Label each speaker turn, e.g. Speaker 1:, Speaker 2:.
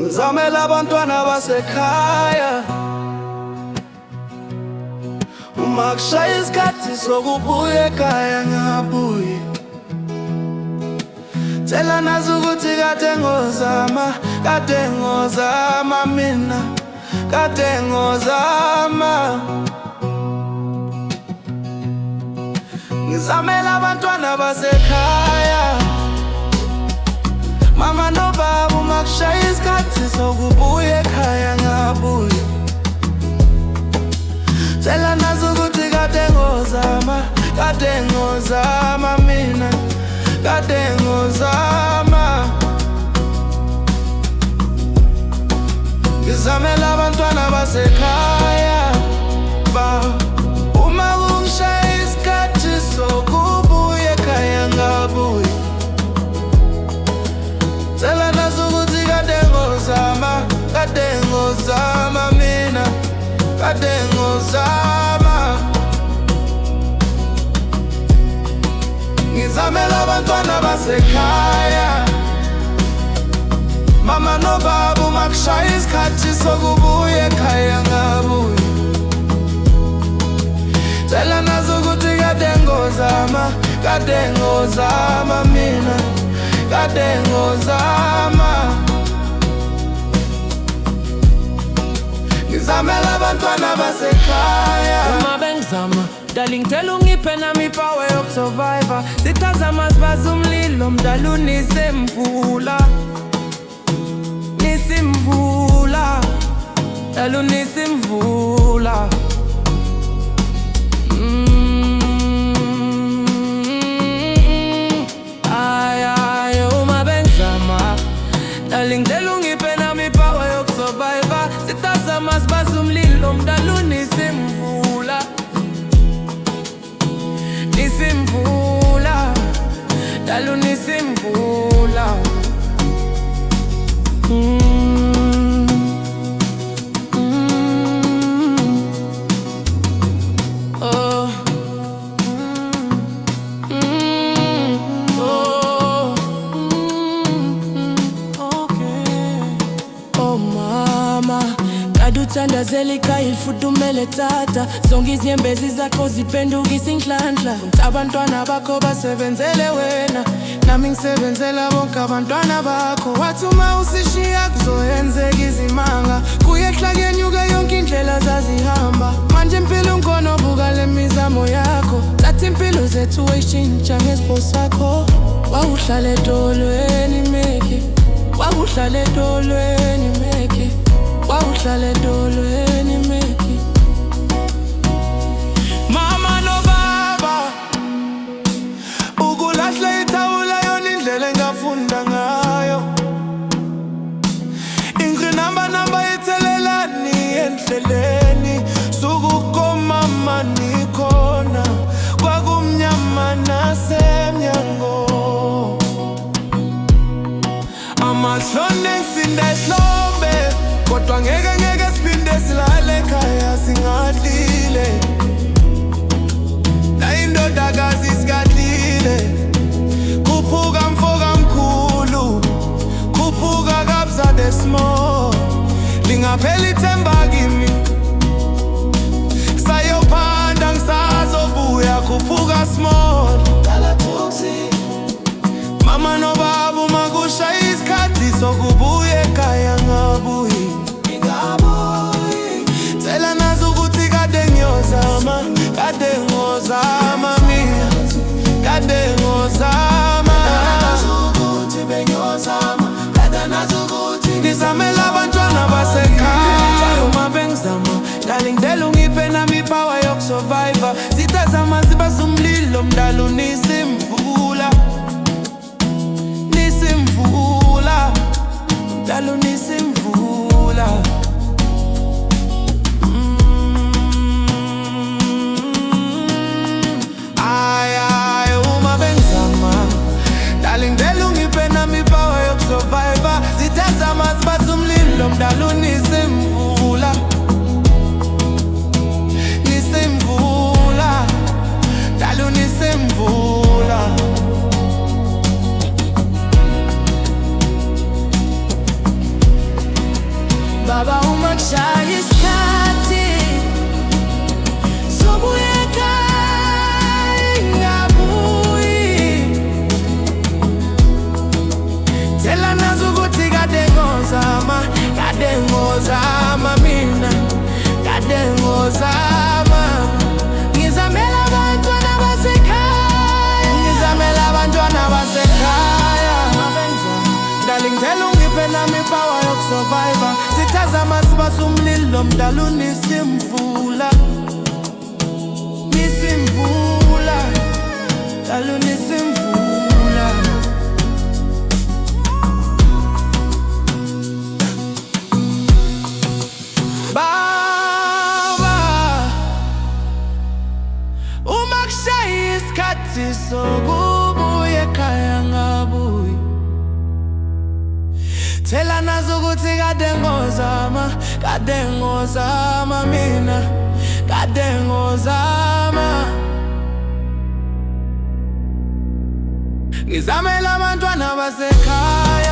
Speaker 1: Ngizamela abantwana basekhaya uma kushaya isikhathi sokubuya ekhaya ngabuye. Tshela nazi ukuthi kade ngozama mina, kade ngozama. Ngizamela abantwana basekhaya, mama nobaba uma kushaya isikhathi sokubuya ekhaya ngabuye. Tshela nazi ukuthi kade ngozama mina, kade ngozama. Ngizamela abantwana basekhaya uma kungishaya isikhathi sokubuya ekhaya ngabuye. Tshela nazi ukuthi kade ngozama mina, kade ngozama. Ngizamela abantwana basekhaya, mama nobaba uma kushaya isikhathi sokubuya ekhaya ngabuye. Tshela nazi ukuthi kade ngozama mina, kade ngozama. Ngizamela abantwana basekhaya.
Speaker 2: Uma bengizama, darling ngicela ungiphe nami ipower yokusurviva. Sitazama sibaza umlilo, mdala unisemvula, nisimvula, mdala unisimvula. Uma bengizama, darling ngicela ungiphe nami ipower yokusurviva. Sitazama sibaza umlilo, mdala unisemvula, nisimvula, mdala unisimvula. Uthandazela ikhaya ilifudumele tata, zonke izinyembezi zakho ziphendukisa inhlanhla. Abantwana bakho basebenzele wena, nami ngisebenzela bonke abantwana bakho. Wathi uma usishiya kuzoyenzeka izimanga, kuyehla kuyenyuka yonke indlela zazihamba. Manje impilo nkonobuka le mizamo yakho, thatha impilo zethu uyishintsha ngesipho sakho. Wawuhlala edolweni Meki, wawuhlala edolweni Meki, wawuhlala edolweni Meki.
Speaker 1: Mama nobaba, ukulahla ithawula yona indlela engafunda ngayo. Ingqinamba ithelelani endleleni, sukukoma mani khona, kwakumnyama nasemnyango. Amahloni ngisinda ehlombe, kodwa ngeke siphinde silale ekhaya singadlile. La indodakazi sigadlile, khuphuka mfoka mkhulu, khuphuka kabza the small. Lingapheli ithemba kimi, sayophanda ngisazobuya, khuphuka small. Mama nobaba uma kushaya isikhathi sokubuya ekhaya ngabuye. Tshela nazi ukuthi kade ngiyozama, kade ngozama mina, kade ngozama. Ngizamela abantwana basekhaya, uma bengizama, darling ngicela ungiphe nami ipower yokusurviva. Sitazama sibaza umlilo, lo mdala unisimvula, nisimvula, mdala unisimvula. Baba, uma kushaya isikhathi sokubuya ekhaya ngabuyi, tshela nazo ukuthi kade ngozama mina, kade ngozama. Ngizamela abantwana basekhaya